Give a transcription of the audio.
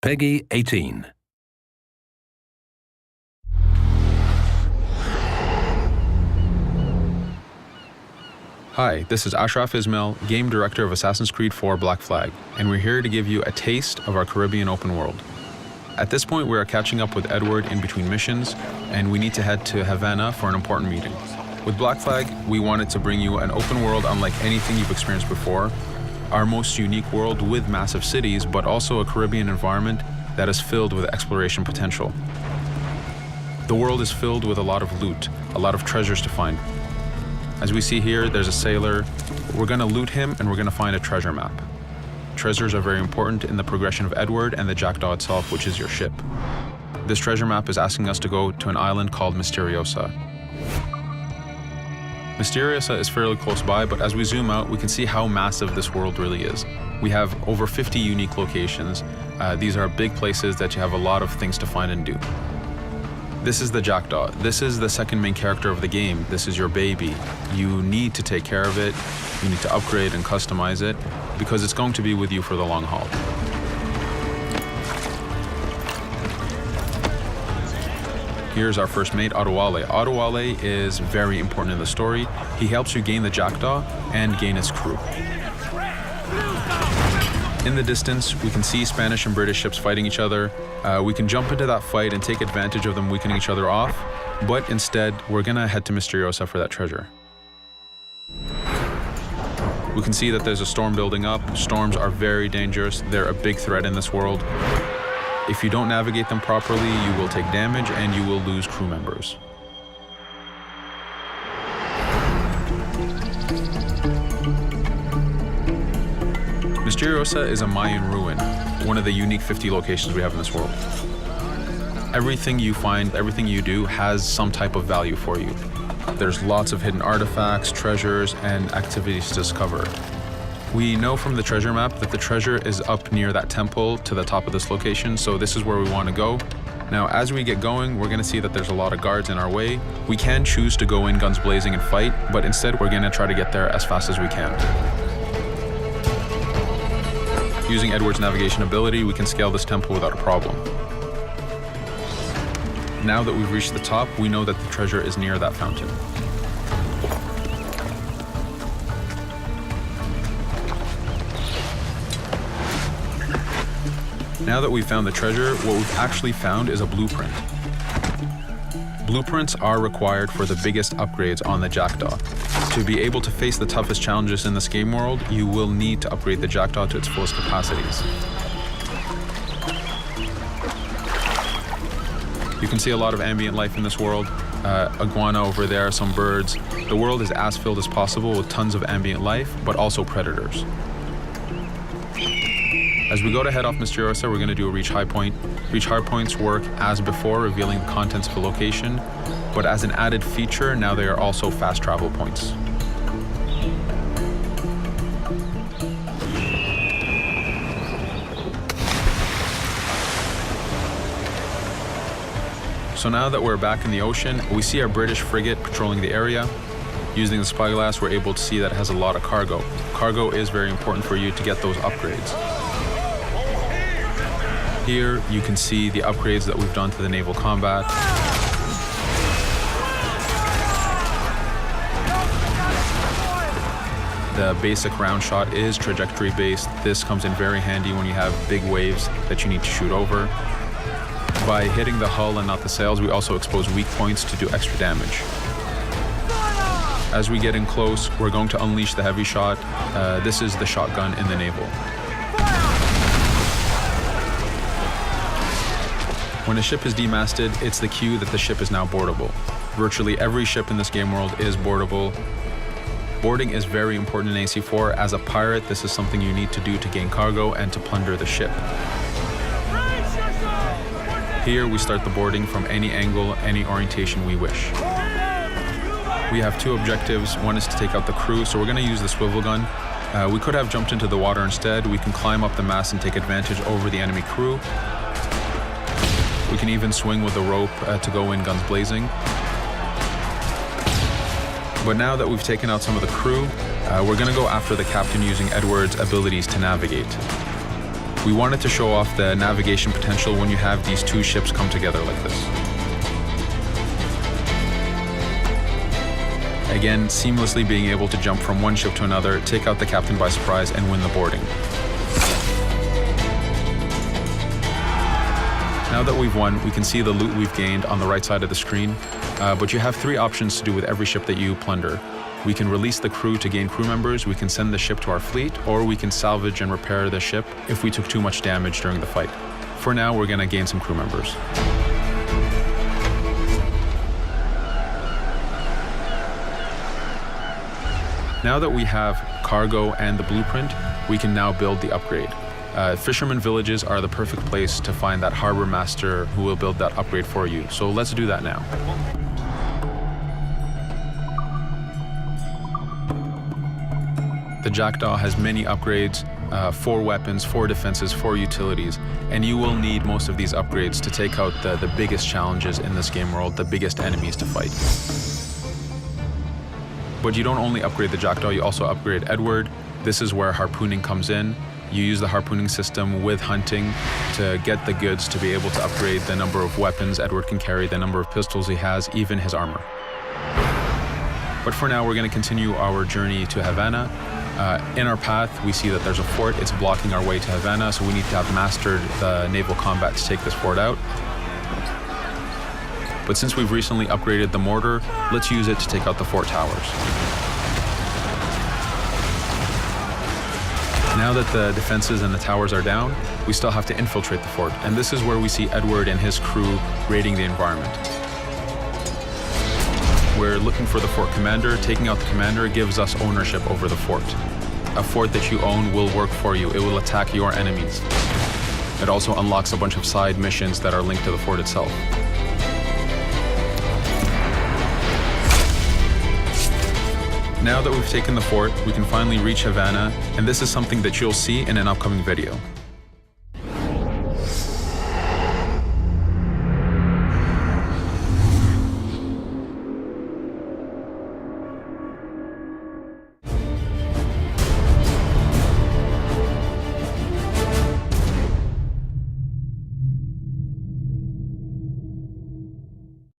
Peggy 18. Hi, this is Ashraf Ismail, Game Director of Assassin's Creed 4 Black Flag, and we're here to give you a taste of our Caribbean open world. At this point, we are catching up with Edward in between missions, and we need to head to Havana for an important meeting. With Black Flag, we wanted to bring you an open world unlike anything you've experienced before, our most unique world with massive cities, but also a Caribbean environment that is filled with exploration potential. The world is filled with a lot of loot, a lot of treasures to find. As we see here, there's a sailor. We're gonna loot him and we're gonna find a treasure map. Treasures are very important in the progression of Edward and the Jackdaw itself, which is your ship. This treasure map is asking us to go to an island called Misteriosa. Misteriosa is fairly close by, but as we zoom out, we can see how massive this world really is. We have over 50 unique locations. These are big places that you have a lot of things to find and do. This is the Jackdaw. This is the second main character of the game. This is your baby. You need to take care of it. You need to upgrade and customize it because it's going to be with you for the long haul. Here's our first mate, Adewale. Adewale is very important in the story. He helps you gain the Jackdaw and gain its crew. In the distance, we can see Spanish and British ships fighting each other. We can jump into that fight and take advantage of them weakening each other off, but instead, we're gonna head to Misteriosa for that treasure. We can see that there's a storm building up. Storms are very dangerous. They're a big threat in this world. If you don't navigate them properly, you will take damage and you will lose crew members. Misteriosa is a Mayan ruin, one of the unique 50 locations we have in this world. Everything you find, everything you do has some type of value for you. There's lots of hidden artifacts, treasures, and activities to discover. We know from the treasure map that the treasure is up near that temple to the top of this location, so this is where we want to go. Now, as we get going, we're going to see that there's a lot of guards in our way. We can choose to go in guns blazing and fight, but instead we're going to try to get there as fast as we can. Using Edward's navigation ability, we can scale this temple without a problem. Now that we've reached the top, we know that the treasure is near that fountain. Now that we've found the treasure, what we've actually found is a blueprint. Blueprints are required for the biggest upgrades on the Jackdaw. To be able to face the toughest challenges in this game world, you will need to upgrade the Jackdaw to its fullest capacities. You can see a lot of ambient life in this world. Iguana over there, some birds. The world is as filled as possible with tons of ambient life, but also predators. As we go to head off Misteriosa, we're going to do a reach high point. Reach high points work as before, revealing the contents of a location, but as an added feature, now they are also fast travel points. So now that we're back in the ocean, we see our British frigate patrolling the area. Using the spyglass, we're able to see that it has a lot of cargo. Cargo is very important for you to get those upgrades. Here, you can see the upgrades that we've done to the naval combat. The basic round shot is trajectory based. This comes in very handy when you have big waves that you need to shoot over. By hitting the hull and not the sails, we also expose weak points to do extra damage. As we get in close, we're going to unleash the heavy shot. This is the shotgun in the naval. When a ship is demasted, it's the cue that the ship is now boardable. Virtually every ship in this game world is boardable. Boarding is very important in AC4. As a pirate, this is something you need to do to gain cargo and to plunder the ship. Here, we start the boarding from any angle, any orientation we wish. We have two objectives. One is to take out the crew, so we're going to use the swivel gun. We could have jumped into the water instead. We can climb up the mast and take advantage over the enemy crew. We can even swing with the rope to go in guns blazing. But now that we've taken out some of the crew, we're going to go after the captain using Edward's abilities to navigate. We wanted to show off the navigation potential when you have these two ships come together like this. Again, seamlessly being able to jump from one ship to another, take out the captain by surprise, and win the boarding. Now that we've won, we can see the loot we've gained on the right side of the screen, but you have three options to do with every ship that you plunder. We can release the crew to gain crew members, we can send the ship to our fleet, or we can salvage and repair the ship if we took too much damage during the fight. For now, we're going to gain some crew members. Now that we have cargo and the blueprint, we can now build the upgrade. Fisherman villages are the perfect place to find that harbor master who will build that upgrade for you. So let's do that now. The Jackdaw has many upgrades, 4 weapons, 4 defenses, 4 utilities, and you will need most of these upgrades to take out the biggest challenges in this game world, the biggest enemies to fight. But you don't only upgrade the Jackdaw, you also upgrade Edward. This is where harpooning comes in. You use the harpooning system with hunting to get the goods to be able to upgrade the number of weapons Edward can carry, the number of pistols he has, even his armor. But for now, we're going to continue our journey to Havana. In our path, we see that there's a fort. It's blocking our way to Havana, so we need to have mastered the naval combat to take this fort out. But since we've recently upgraded the mortar, let's use it to take out the fort towers. Now that the defenses and the towers are down, we still have to infiltrate the fort, and this is where we see Edward and his crew raiding the environment. We're looking for the fort commander. Taking out the commander gives us ownership over the fort. A fort that you own will work for you. It will attack your enemies. It also unlocks a bunch of side missions that are linked to the fort itself. Now that we've taken the fort, we can finally reach Havana, and this is something that you'll see in an upcoming video.